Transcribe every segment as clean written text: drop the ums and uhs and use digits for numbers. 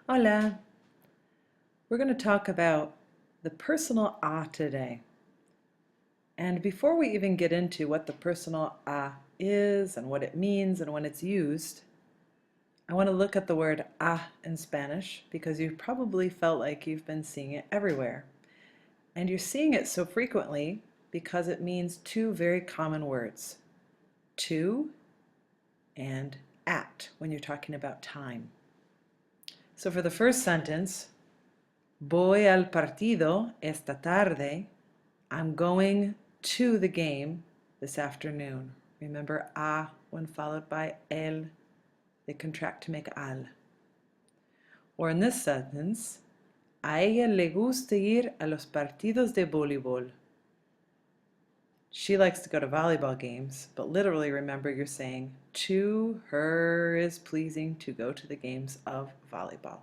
Hola! We're going to talk about the personal a today. And before we even get into what the personal a is and what it means and when it's used, I want to look at the word a in Spanish because you've probably felt like you've been seeing it everywhere. And you're seeing it so frequently because it means two very common words, to and at, when you're talking about time. So for the first sentence, voy al partido esta tarde. I'm going to the game this afternoon. Remember, a, when followed by el, they contract to make al. Or in this sentence, a ella le gusta ir a los partidos de voleibol. She likes to go to volleyball games, but literally remember you're saying, to her is pleasing to go to the games of volleyball.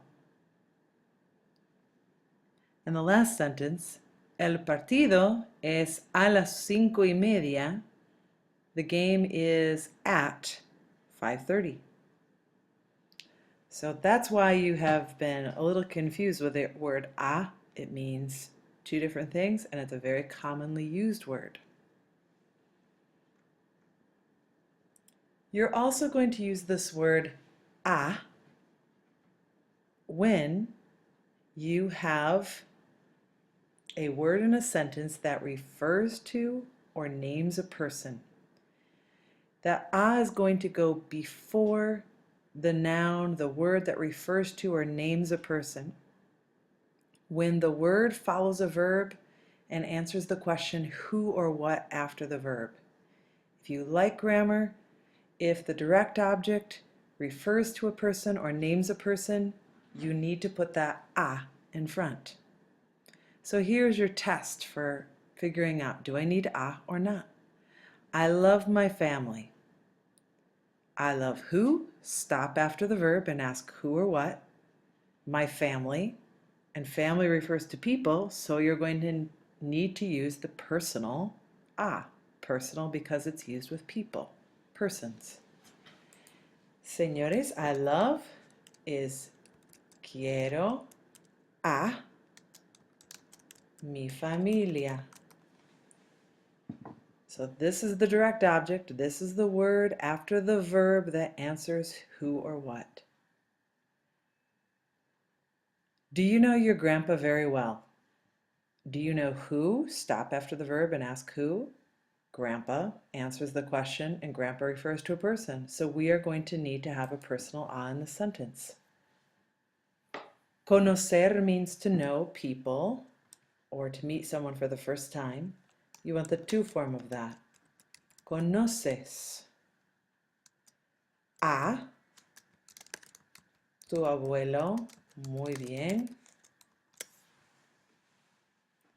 And the last sentence, el partido es a las 5:30. The game is at 5:30. So that's why you have been a little confused with the word a. It means two different things, and it's a very commonly used word. You're also going to use this word a when you have a word in a sentence that refers to or names a person. That a is going to go before the noun, the word that refers to or names a person. When the word follows a verb and answers the question who or what after the verb. If you like grammar, if the direct object refers to a person or names a person, you need to put that a in front. So here's your test for figuring out, do I need a or not? I love my family. I love who, stop after the verb and ask who or what. My family, and family refers to people, so you're going to need to use the personal a. Personal because it's used with people, persons. Señores, I love is quiero a mi familia. So this is the direct object, this is the word after the verb that answers who or what. Do you know your grandpa very well? Do you know who? Stop after the verb and ask who. Grandpa answers the question and grandpa refers to a person. So we are going to need to have a personal a in the sentence. Conocer means to know people or to meet someone for the first time. You want the to form of that. Conoces a tu abuelo. Muy bien.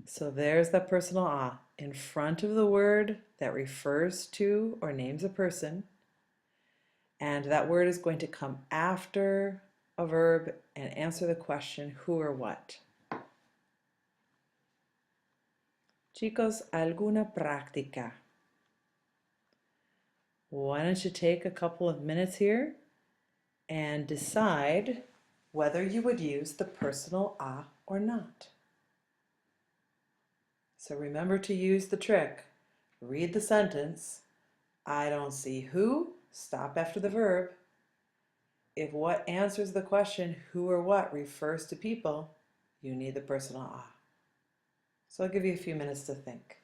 So there's that personal a in front of the word that refers to or names a person. And that word is going to come after a verb and answer the question who or what. Chicos, ¿alguna práctica? Why don't you take a couple of minutes here and decide whether you would use the personal a or not. So remember to use the trick. Read the sentence. I don't see who. Stop after the verb. If what answers the question who or what refers to people, you need the personal a. So I'll give you a few minutes to think.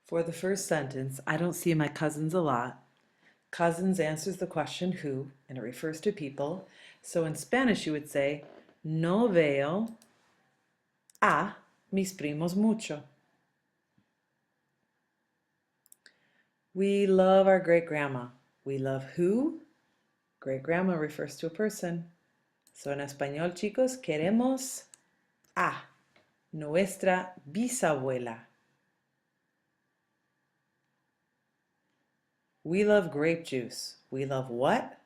For the first sentence, I don't see my cousins a lot. Cousins answers the question who, and it refers to people. So in Spanish you would say, no veo a mis primos mucho. We love our great-grandma. We love who? Great-grandma refers to a person. So en español, chicos, queremos a nuestra bisabuela. We love grape juice. We love what?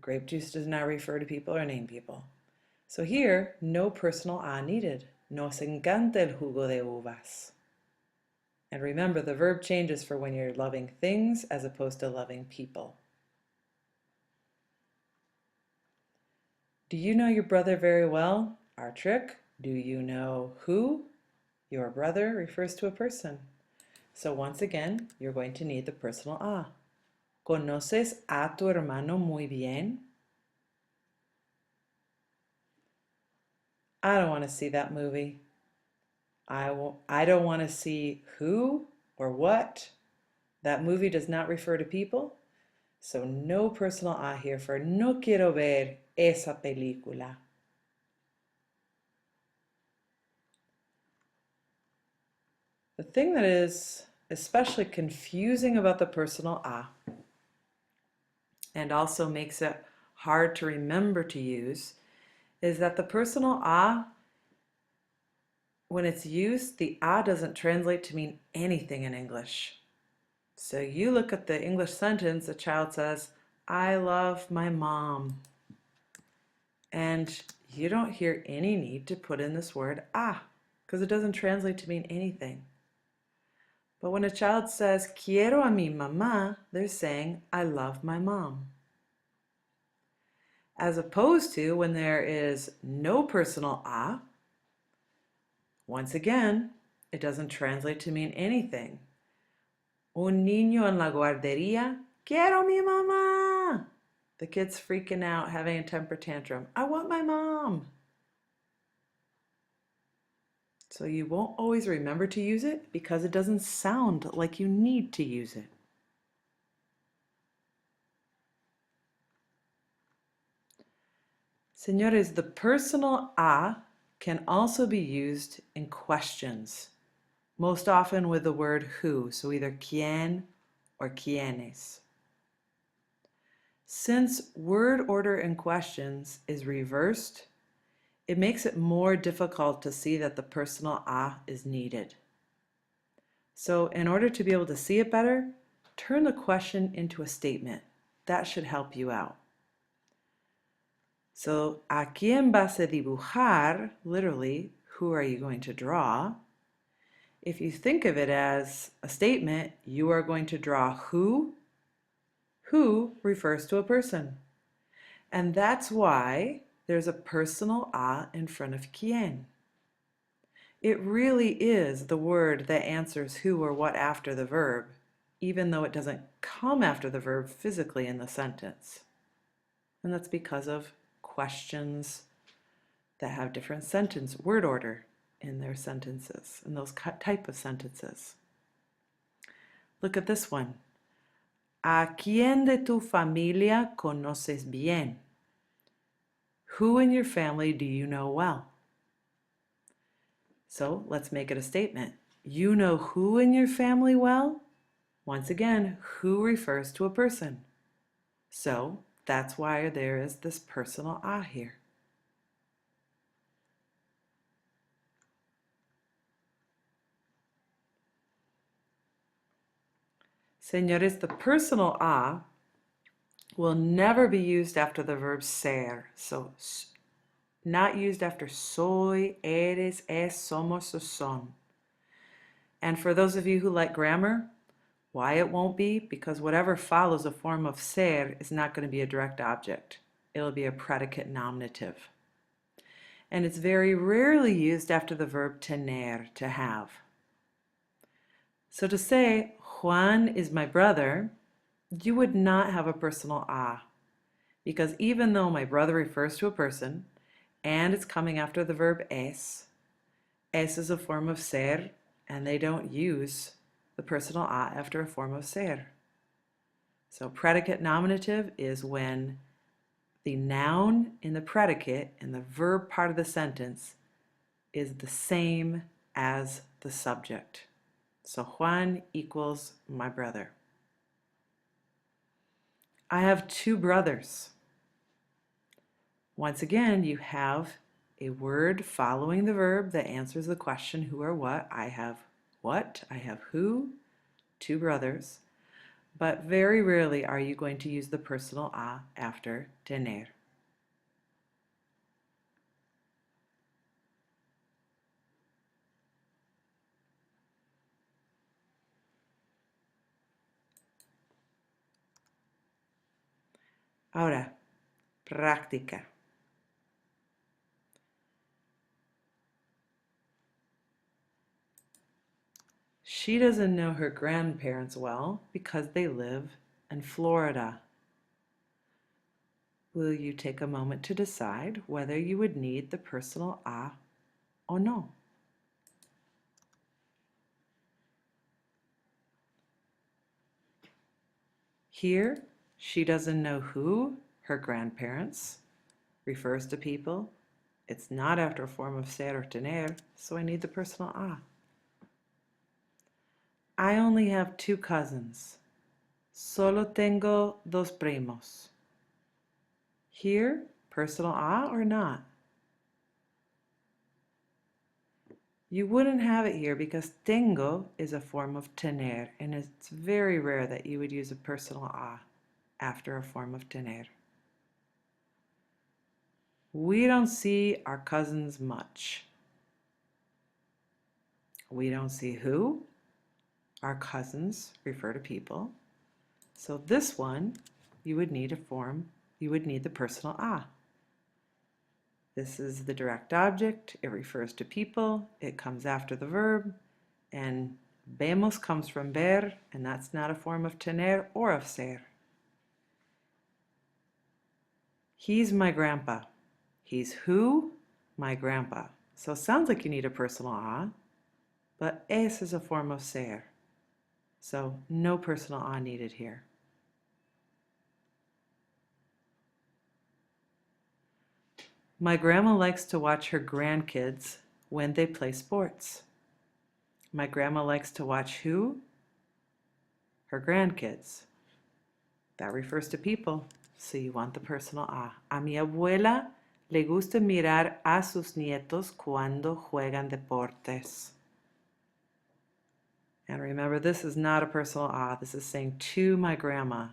Grape juice does not refer to people or name people. So here, no personal a needed. Nos encanta el jugo de uvas. And remember, the verb changes for when you're loving things as opposed to loving people. Do you know your brother very well? Our trick, do you know who? Your brother refers to a person. So once again, you're going to need the personal a. ¿Conoces a tu hermano muy bien? I don't want to see that movie. I don't want to see who or what. That movie does not refer to people. So no personal a here for no quiero ver esa película. The thing that is especially confusing about the personal a and also makes it hard to remember to use is that the personal a, when it's used, the a doesn't translate to mean anything in English. So you look at the English sentence, a child says, I love my mom. And you don't hear any need to put in this word a, because it doesn't translate to mean anything. But when a child says, quiero a mi mamá, they're saying, I love my mom. As opposed to when there is no personal a, once again, it doesn't translate to mean anything. Un niño en la guardería, quiero mi mamá. The kid's freaking out, having a temper tantrum. I want my mom. So you won't always remember to use it because it doesn't sound like you need to use it. Señores, the personal a can also be used in questions, most often with the word who, so either quién or quiénes. Since word order in questions is reversed, it makes it more difficult to see that the personal a is needed. So in order to be able to see it better, turn the question into a statement. That should help you out. So, ¿a quién vas a dibujar? Literally, who are you going to draw? If you think of it as a statement, you are going to draw who. Who refers to a person. And that's why there's a personal a in front of quién. It really is the word that answers who or what after the verb, even though it doesn't come after the verb physically in the sentence. And that's because of questions that have different sentence word order in their sentences, in those type of sentences. Look at this one. ¿A quién de tu familia conoces bien? Who in your family do you know well? So let's make it a statement. You know who in your family well? Once again, who refers to a person. So that's why there is this personal a here. Señores, the personal a will never be used after the verb ser. So not used after soy, eres, es, somos, or son. And for those of you who like grammar, why it won't be? Because whatever follows a form of ser is not going to be a direct object. It'll be a predicate nominative. And it's very rarely used after the verb tener, to have. So to say, Juan is my brother, you would not have a personal a, because even though my brother refers to a person, and it's coming after the verb es is a form of ser, and they don't use the personal a after a form of ser. So predicate nominative is when the noun in the predicate and the verb part of the sentence is the same as the subject. So Juan equals my brother. I have two brothers. Once again, you have a word following the verb that answers the question who or what. I have what, I have who, two brothers, but very rarely are you going to use the personal a after tener. Ahora, práctica. She doesn't know her grandparents well because they live in Florida. Will you take a moment to decide whether you would need the personal a or no? Here, she doesn't know who her grandparents refers to people. It's not after a form of ser or tener, so I need the personal a. I only have two cousins. Solo tengo dos primos. Here, personal a or not? You wouldn't have it here because tengo is a form of tener, and it's very rare that you would use a personal a after a form of tener. We don't see our cousins much. We don't see who? Our cousins refer to people. So this one, you would need the personal a. This is the direct object. It refers to people. It comes after the verb. And vemos comes from ver, and that's not a form of tener or of ser. He's my grandpa. He's who? My grandpa. So it sounds like you need a personal a, but es is a form of ser. So no personal a needed here. My grandma likes to watch her grandkids when they play sports. My grandma likes to watch who? Her grandkids. That refers to people, so you want the personal a. A mi abuela le gusta mirar a sus nietos cuando juegan deportes. And remember, this is not a personal a. This is saying to my grandma.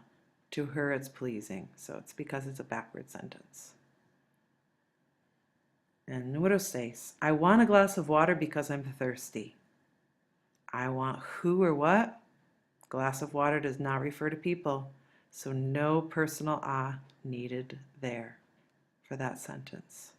To her it's pleasing, so it's because it's a backward sentence. And número 6, I want a glass of water because I'm thirsty. I want who or what? Glass of water does not refer to people, so no personal a needed there for that sentence.